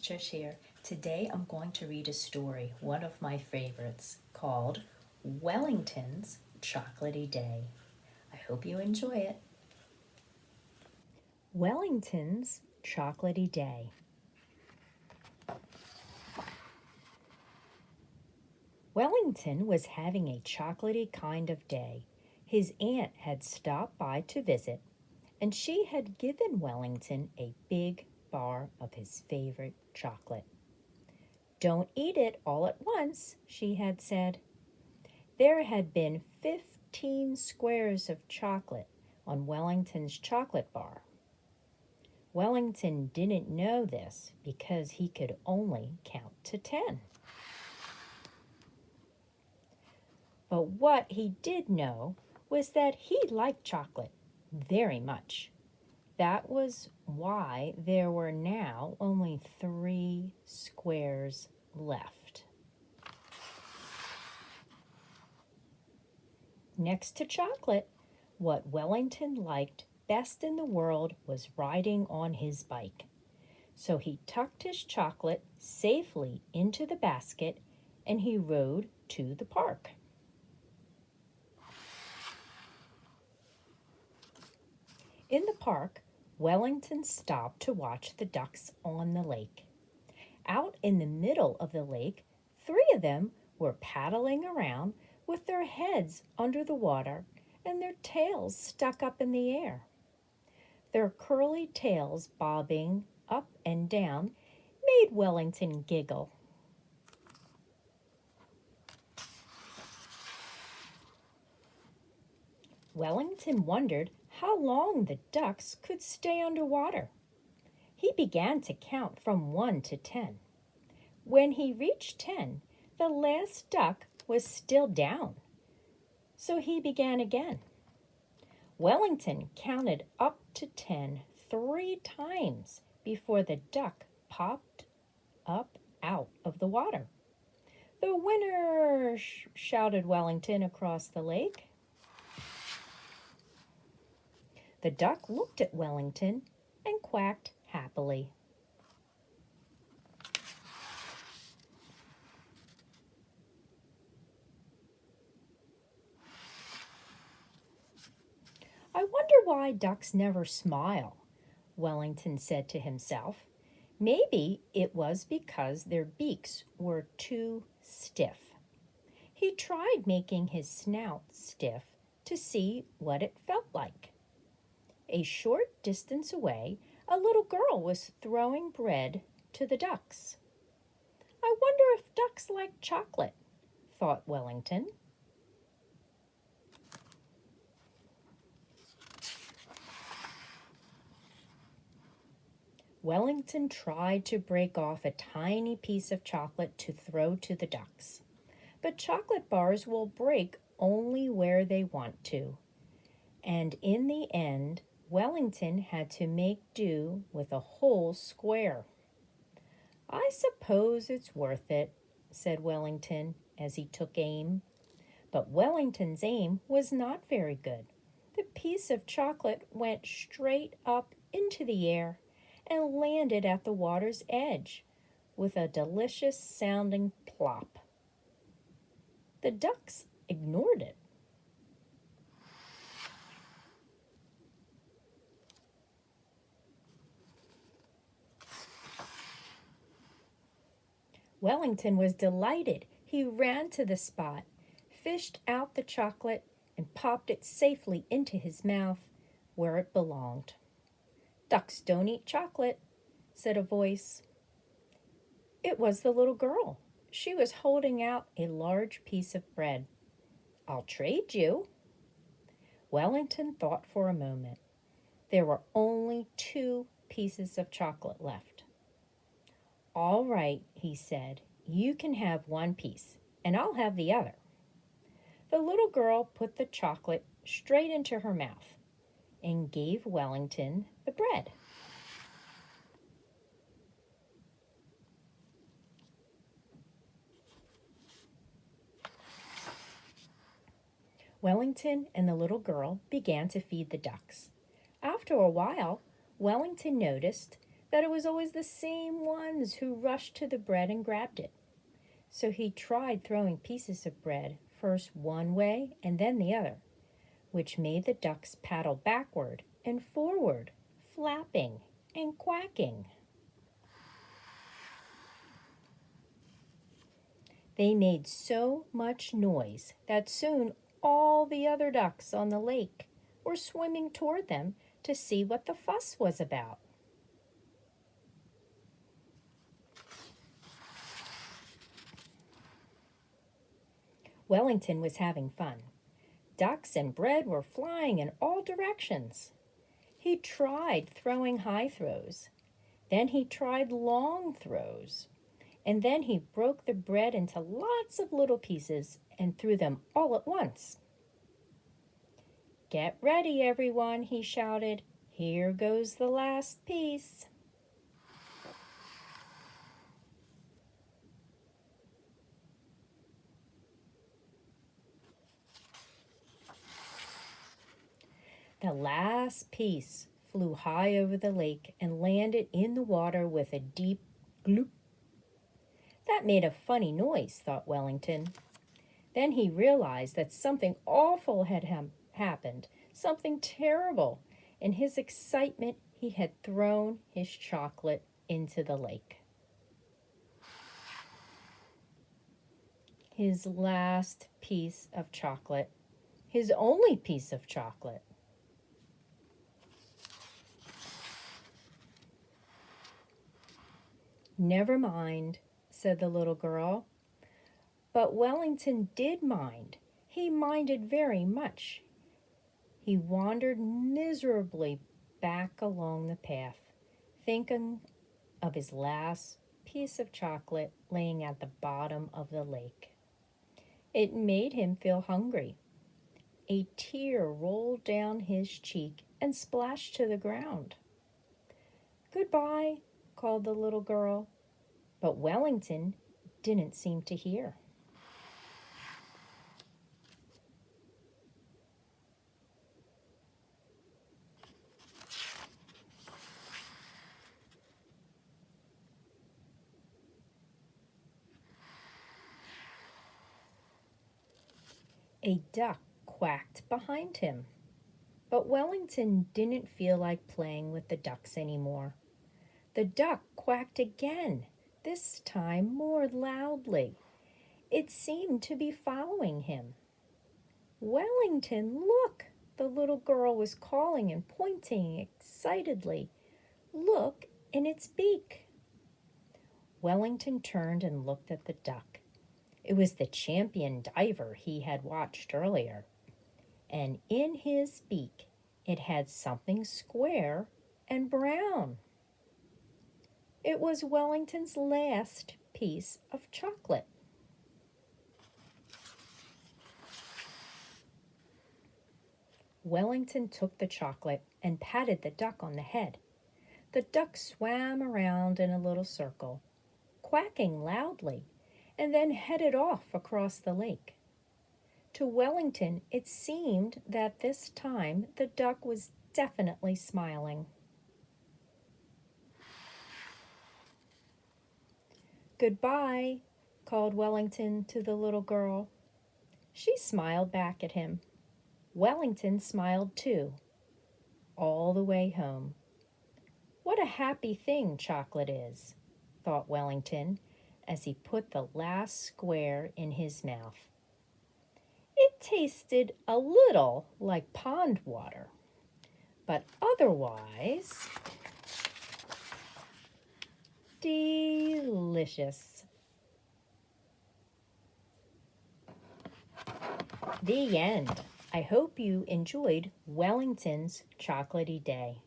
Trish here. Today I'm going to read a story, one of my favorites, called Wellington's Chocolatey Day. I hope you enjoy it. Wellington's Chocolatey Day. Wellington was having a chocolatey kind of day. His aunt had stopped by to visit, and she had given Wellington a big bar of his favorite chocolate. "Don't eat it all at once," she had said. There had been 15 squares of chocolate on Wellington's chocolate bar. Wellington didn't know this because he could only count to 10. But what he did know was that he liked chocolate very much. That was why there were now only 3 squares left. Next to chocolate, what Wellington liked best in the world was riding on his bike. So he tucked his chocolate safely into the basket and he rode to the park. In the park, Wellington stopped to watch the ducks on the lake. Out in the middle of the lake, 3 of them were paddling around with their heads under the water and their tails stuck up in the air. Their curly tails bobbing up and down made Wellington giggle. Wellington wondered how long the ducks could stay underwater. He began to count from 1 to 10. When he reached 10, the last duck was still down. So he began again. Wellington counted up to 10 3 times before the duck popped up out of the water. "The winner!" shouted Wellington across the lake. The duck looked at Wellington and quacked happily. "I wonder why ducks never smile," Wellington said to himself. Maybe it was because their beaks were too stiff. He tried making his snout stiff to see what it felt like. A short distance away, a little girl was throwing bread to the ducks. "I wonder if ducks like chocolate," thought Wellington. Wellington tried to break off a tiny piece of chocolate to throw to the ducks. But chocolate bars will break only where they want to. And in the end, Wellington had to make do with a whole square. "I suppose it's worth it," said Wellington as he took aim. But Wellington's aim was not very good. The piece of chocolate went straight up into the air and landed at the water's edge with a delicious sounding plop. The ducks ignored it. Wellington was delighted. He ran to the spot, fished out the chocolate, and popped it safely into his mouth where it belonged. "Ducks don't eat chocolate," said a voice. It was the little girl. She was holding out a large piece of bread. "I'll trade you." Wellington thought for a moment. There were only 2 pieces of chocolate left. "All right," he said, "you can have 1 piece, and I'll have the other." The little girl put the chocolate straight into her mouth and gave Wellington the bread. Wellington and the little girl began to feed the ducks. After a while, Wellington noticed that it was always the same ones who rushed to the bread and grabbed it. So he tried throwing pieces of bread, first one way and then the other, which made the ducks paddle backward and forward, flapping and quacking. They made so much noise that soon all the other ducks on the lake were swimming toward them to see what the fuss was about. Wellington was having fun. Ducks and bread were flying in all directions. He tried throwing high throws. Then he tried long throws. And then he broke the bread into lots of little pieces and threw them all at once. "Get ready, everyone," he shouted. "Here goes the last piece." The last piece flew high over the lake and landed in the water with a deep gloop. That made a funny noise, thought Wellington. Then he realized that something awful had happened, something terrible. In his excitement, he had thrown his chocolate into the lake. His last piece of chocolate, his only piece of chocolate. "Never mind," said the little girl. But Wellington did mind. He minded very much. He wandered miserably back along the path, thinking of his last piece of chocolate laying at the bottom of the lake. It made him feel hungry. A tear rolled down his cheek and splashed to the ground. "Goodbye," called the little girl, but Wellington didn't seem to hear. A duck quacked behind him, but Wellington didn't feel like playing with the ducks anymore. The duck quacked again, this time more loudly. It seemed to be following him. "Wellington, look!" the little girl was calling and pointing excitedly. "Look in its beak." Wellington turned and looked at the duck. It was the champion diver he had watched earlier, and in his beak it had something square and brown. It was Wellington's last piece of chocolate. Wellington took the chocolate and patted the duck on the head. The duck swam around in a little circle, quacking loudly, and then headed off across the lake. To Wellington, it seemed that this time the duck was definitely smiling. "Goodbye," called Wellington to the little girl. She smiled back at him. Wellington smiled too, all the way home. "What a happy thing chocolate is," thought Wellington as he put the last square in his mouth. It tasted a little like pond water, but otherwise delicious. The end. I hope you enjoyed Wellington's Chocolatey Day.